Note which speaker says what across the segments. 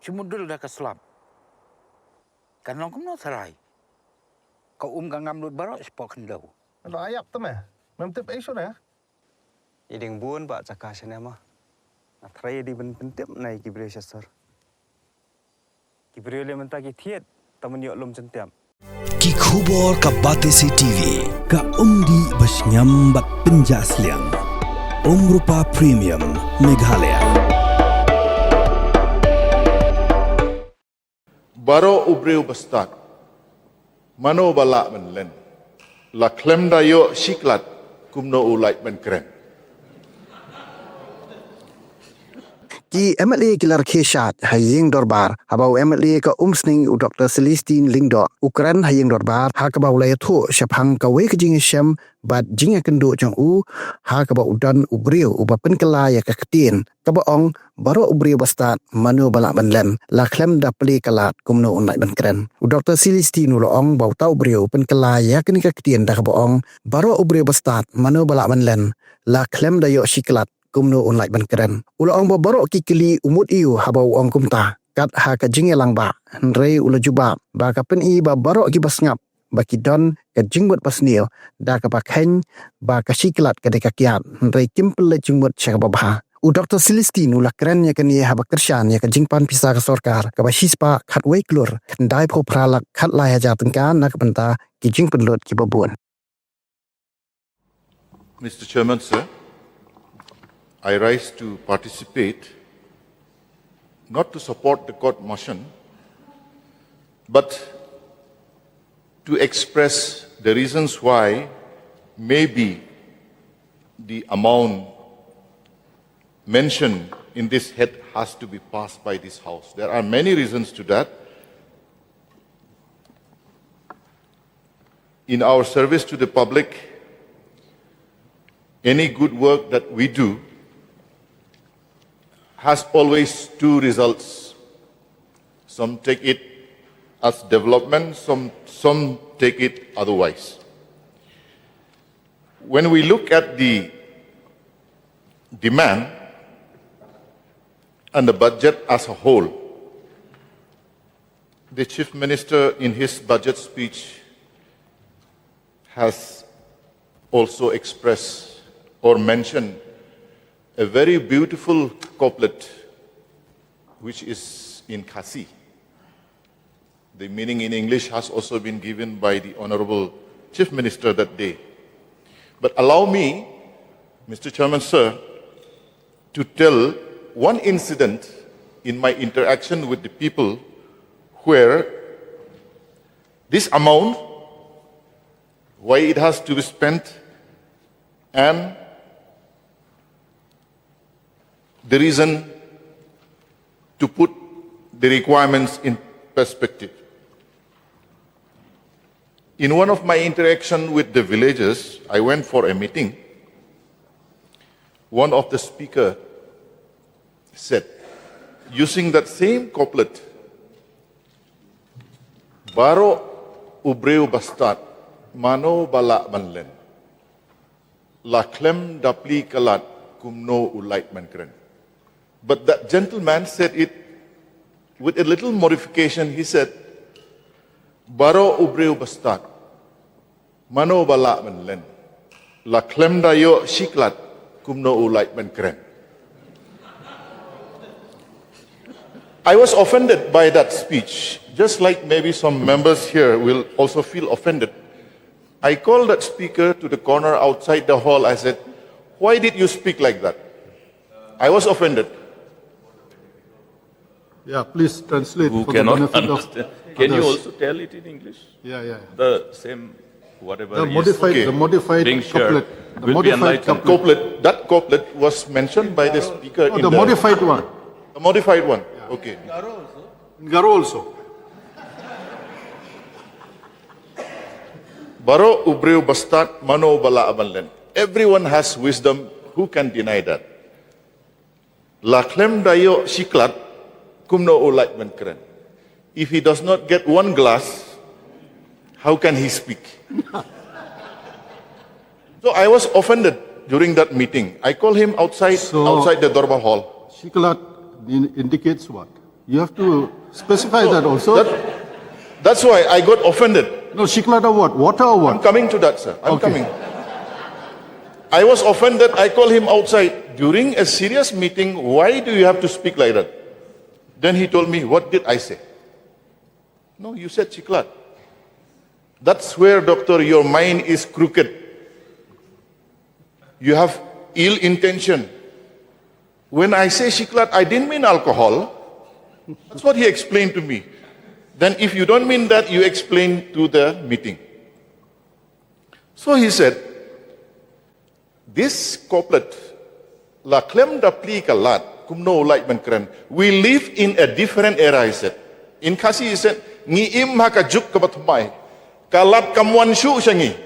Speaker 1: Cumudul dah keselam. Kan long kumno sarai. Kau gangam lut barok sepok kendau.
Speaker 2: Lo ayap tu meh. Memtip isu na.
Speaker 3: Iding buon pak cakah sana mah. Atrai di pentip naik kibriyo sasar. Kibriyo le mentah ki thiet taman yok lom centiam.
Speaker 4: Ki khubor ka Batesi TV ka umdi basnyam bat penjaslian. Rupa Premium Meghalaya.
Speaker 5: Baro ubreu bastat. Mano balak menlen. La Khlem dayo Klat Kumno Lait Kren.
Speaker 6: Ki MLA ki Rkhie Shaid haying dorbar habau MLA ka umsning u Dr. Celestine Lingdo Kren haying dorbar ha ka bau lai thu shaphang ka we ka jing shem bat jing kendo chang u ha ka bau dan ubreu u bapen kala ya ka ketin ka baong baro ubreu bastat manu balak banlen la Khlem da pli Klat Kumno Lait Kren u Dr. Celestine u loong bau tau ubreu pen kala ya ka ni ka ketin da ka baong baro ubreu bastat manu balak banlen la Khlem da yo Klat Kumno Lait Kren. Ula ong babarok kikili umut iu habau ong kumta. Kat ha ka jingelang ba. Nrei ula juba. Ba ka pen i ba barok ki basngap. Ba ki don ka jingbut pasnil. Da ka pakhen ba ka Klat ka dekakiat. Nrei kimpel le jingbut syaka babha. U Dr. Celestine ula Kren ya kan ye haba kersyan ya ka jingpan pisa ka sorkar. Ka ba hispa khat wei klur. Kendai po pralak khat lai haja tengkan na ka benta ki jing penlut ki babuan.
Speaker 5: Mr. Chairman, sir, I rise to participate, not to support the court motion, but to express the reasons why maybe the amount mentioned in this head has to be passed by this House. There are many reasons to that. In our service to the public, any good work that we do has always two results. Some take it as development, some take it otherwise. When we look at the demand and the budget as a whole, the Chief Minister in his budget speech has also expressed or mentioned a very beautiful couplet which is in Khasi. The meaning in English has also been given by the Honorable Chief Minister that day. But allow me, Mr. Chairman, sir, to tell one incident in my interaction with the people where this amount, why it has to be spent, and the reason to put the requirements in perspective. In one of my interactions with the villagers, I went for a meeting. One of the speakers said, using that same couplet, Baro ubreu bastat, mano balak manlen, la Khlem dapli Klat Kumno Lait Kren. But that gentleman said it with a little modification. He said, Baro ubreu bastat, mano balak manlen, la Khlem dayo Klat Kumno Lait Kren. I was offended by that speech, just like maybe some members here will also feel offended. I called that speaker to the corner outside the hall. I said, why did you speak like that? I was offended.
Speaker 2: Yeah, please translate.
Speaker 7: Who
Speaker 2: for
Speaker 7: cannot
Speaker 2: the benefit
Speaker 7: understand.
Speaker 2: of
Speaker 7: Can you
Speaker 2: others.
Speaker 7: also tell it in English?
Speaker 2: Yeah.
Speaker 7: The same, whatever
Speaker 2: The
Speaker 7: is
Speaker 2: modified,
Speaker 5: okay.
Speaker 2: the modified
Speaker 7: being shared
Speaker 2: couplet. The
Speaker 7: will be
Speaker 2: modified
Speaker 7: enlightened.
Speaker 2: couplet.
Speaker 5: That couplet was mentioned by the speaker in
Speaker 2: The modified one.
Speaker 5: the modified one. Okay.
Speaker 2: Garo also.
Speaker 5: Baro ubreu bastat mano bala abanlen. Everyone has wisdom. Who can deny that? La Khlem dayo Klat Kumno Lait Kren. If he does not get one glass, how can he speak? So I was offended during that meeting. I called him outside the Dorba hall.
Speaker 2: Klat indicates what? You have to specify that also.
Speaker 5: That's why I got offended.
Speaker 2: No, Shiklat or what? Water or
Speaker 5: I'm
Speaker 2: what?
Speaker 5: coming to that, sir. I'm
Speaker 2: Okay.
Speaker 5: coming. I was offended. I called him outside. During a serious meeting, why do you have to speak like that? Then he told me, what did I say? No, you said Chiklat. That's where, doctor, your mind is crooked. You have ill intention. When I say Chiklat, I didn't mean alcohol. That's what he explained to me. Then if you don't mean that, you explain to the meeting. So he said, this couplet, La Khlem da pli Klat, Kumno, Lait, Kren, we live in a different era, he said. In Khasi, he said, Ngi im haka juk kabatmai, Kalat kamwan shu shangi.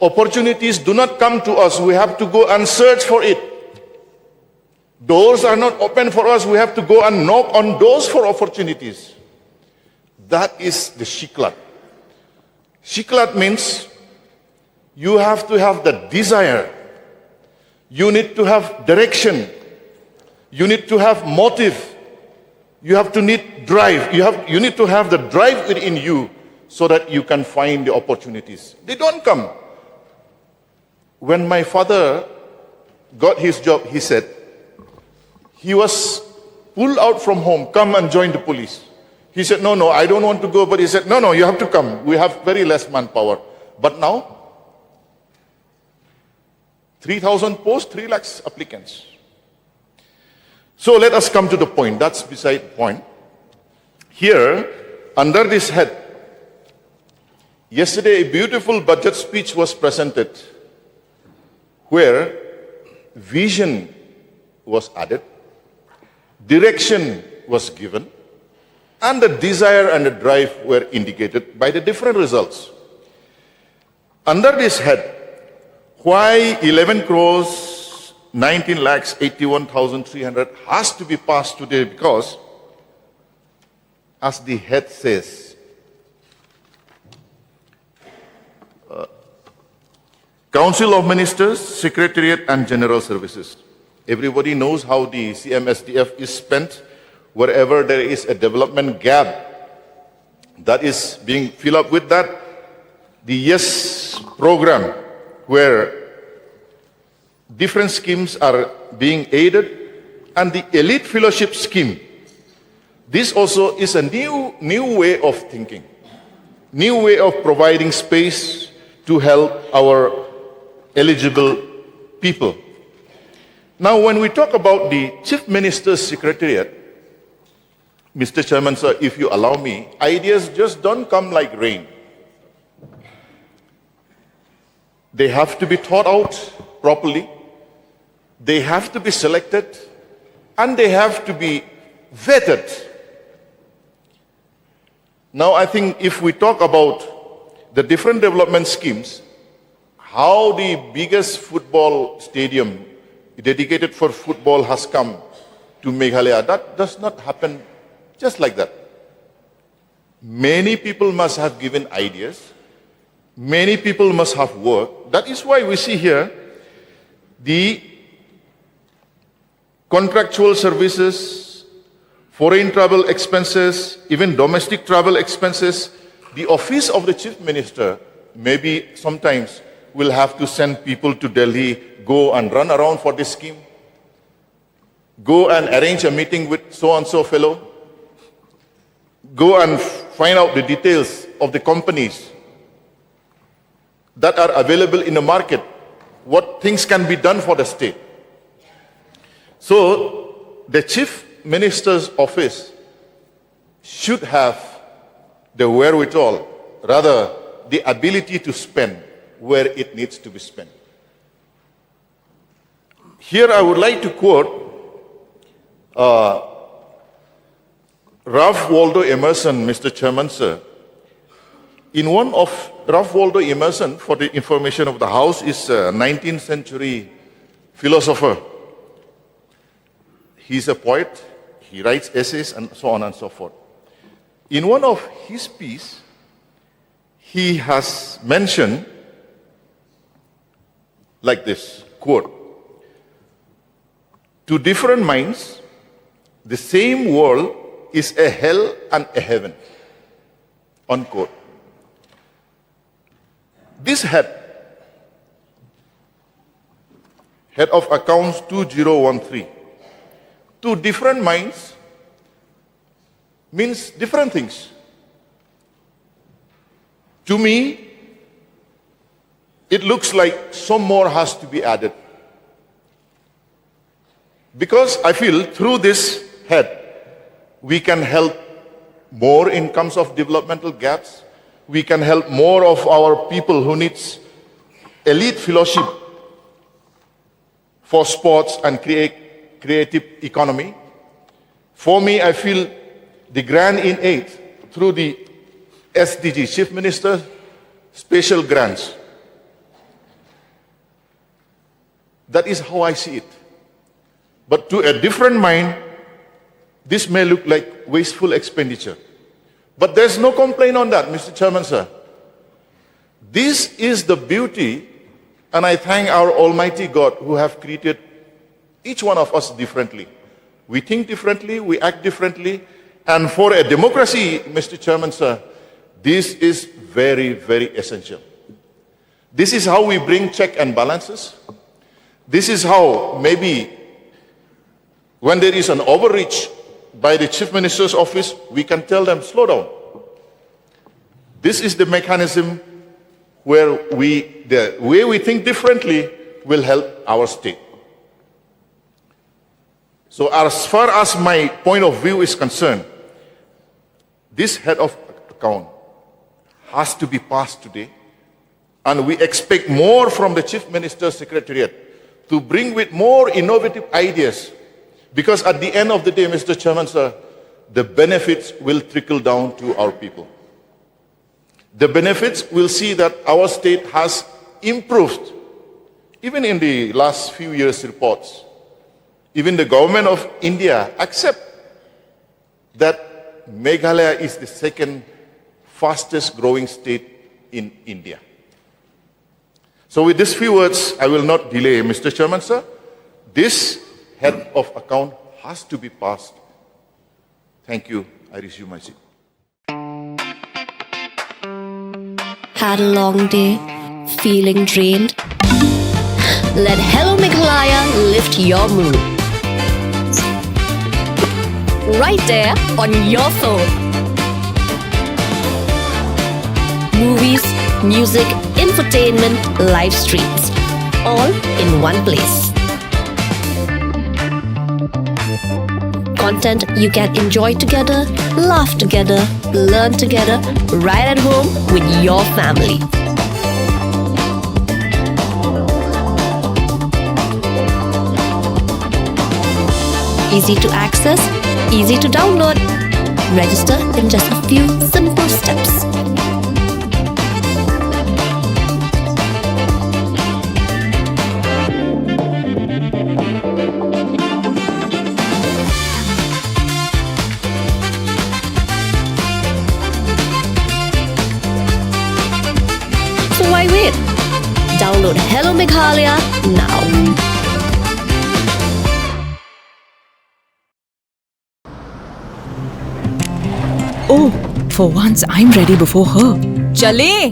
Speaker 5: Opportunities do not come to us, we have to go and search for it. Doors are not open for us, we have to go and knock on doors for opportunities. That is the Shiklat. Shiklat means you have to have the desire. You need to have direction. You need to have motive. You have to need drive. You need to have the drive within you so that you can find the opportunities. They don't come. When my father got his job, he said, he was pulled out from home, come and join the police. He said, no, I don't want to go. But he said, no, you have to come. We have very less manpower. But now, 3,000 posts, 3 lakhs applicants. So let us come to the point. That's beside the point. Here, under this head, yesterday a beautiful budget speech was presented where vision was added, direction was given, and the desire and the drive were indicated by the different results. Under this head, why 11 crores, 19 lakhs, 81,300 has to be passed today? Because, as the head says, Council of Ministers, Secretariat and General Services. Everybody knows how the CMSDF is spent. Wherever there is a development gap that is being filled up with that, the YES program, where different schemes are being aided, and the elite fellowship scheme. This also is a new way of thinking, new way of providing space to help our eligible people. Now, when we talk about the Chief Minister's Secretariat, Mr. Chairman, sir, if you allow me, ideas just don't come like rain. They have to be thought out properly. They have to be selected, and they have to be vetted. Now, I think if we talk about the different development schemes, how the biggest football stadium dedicated for football has come to Meghalaya, that does not happen just like that. Many people must have given ideas. Many people must have worked. That is why we see here the contractual services, foreign travel expenses, even domestic travel expenses. The office of the Chief Minister maybe sometimes will have to send people to Delhi, go and run around for this scheme, go and arrange a meeting with so-and-so fellow, go and find out the details of the companies that are available in the market, what things can be done for the state. So, the Chief Minister's office should have the wherewithal, rather the ability to spend where it needs to be spent. Here I would like to quote Ralph Waldo Emerson, Mr. Chairman, sir. In one of Ralph Waldo Emerson, for the information of the House, is a 19th century philosopher. He's a poet, he writes essays and so on and so forth. In one of his pieces, he has mentioned like this, quote, "To different minds, the same world is a hell and a heaven, unquote. This head of accounts 2013, two different minds means different things. To me, it looks like some more has to be added. Because I feel through this head, we can help more in terms of developmental gaps. We can help more of our people who needs elite fellowship for sports and creative economy. For me, I feel the grant in aid through the SDG, Chief Minister Special Grants. That is how I see it. But to a different mind, this may look like wasteful expenditure. But there's no complaint on that, Mr. Chairman, sir. This is the beauty, and I thank our Almighty God who have created each one of us differently. We think differently, we act differently, and for a democracy, Mr. Chairman, sir, this is very, very essential. This is how we bring check and balances. This is how maybe when there is an overreach by the Chief Minister's office, we can tell them, slow down. This is the mechanism where the way we think differently will help our state. So as far as my point of view is concerned, this head of account has to be passed today, and we expect more from the Chief Minister's Secretariat to bring with more innovative ideas, because at the end of the day, Mr. Chairman, sir, the benefits will trickle down to our people. The benefits will see that our state has improved. Even in the last few years' reports, even the government of India accept that Meghalaya is the second fastest growing state in India. So with these few words, I will not delay, Mr. Chairman, sir. This head of account has to be passed. Thank you. I resume my seat.
Speaker 8: Had a long day, feeling drained? Let Hello Meghalaya lift your mood. Right there on your phone. Movies, music, infotainment, live streams, all in one place. Content you can enjoy together, laugh together, learn together, right at home with your family. Easy to access, easy to download. Register in just a few simple steps. So why wait? Download Hello Meghalaya now.
Speaker 9: Oh, for once I'm ready before her. Chale!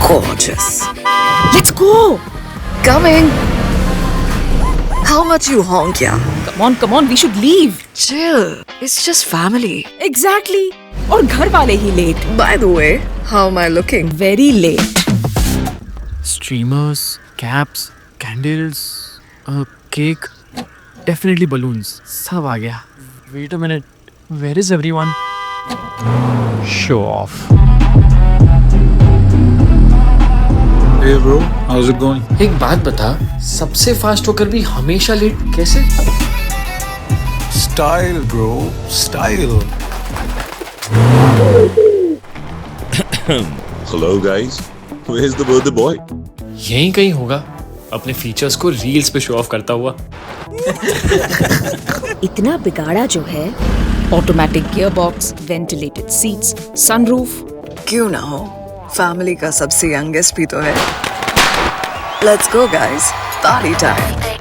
Speaker 9: Gorgeous. Let's go!
Speaker 10: Coming. How much you honk, yeah?
Speaker 9: Come on, we should leave.
Speaker 10: Chill. It's just family.
Speaker 9: Exactly. और घर वाले ही late.
Speaker 10: By the way, how am I looking?
Speaker 9: Very late.
Speaker 11: Streamers, caps, candles, a cake, definitely balloons. सब आ गया. Wait a minute. Where is everyone? Show off.
Speaker 2: Hey bro, how's it going?
Speaker 12: एक बात बता, सबसे fast होकर भी हमेशा late कैसे?
Speaker 2: Style bro, style.
Speaker 7: Hello guys, where's the birthday boy?
Speaker 12: यहीं कहीं होगा, अपने फीचर्स को रील्स पे शो ऑफ करता हुआ.
Speaker 9: इतना बिगाड़ा जो है. Automatic gearbox, ventilated seats, sunroof.
Speaker 10: क्यों ना हो? फैमिली का सबसे यंगेस्ट भी तो है. Let's go guys, party time.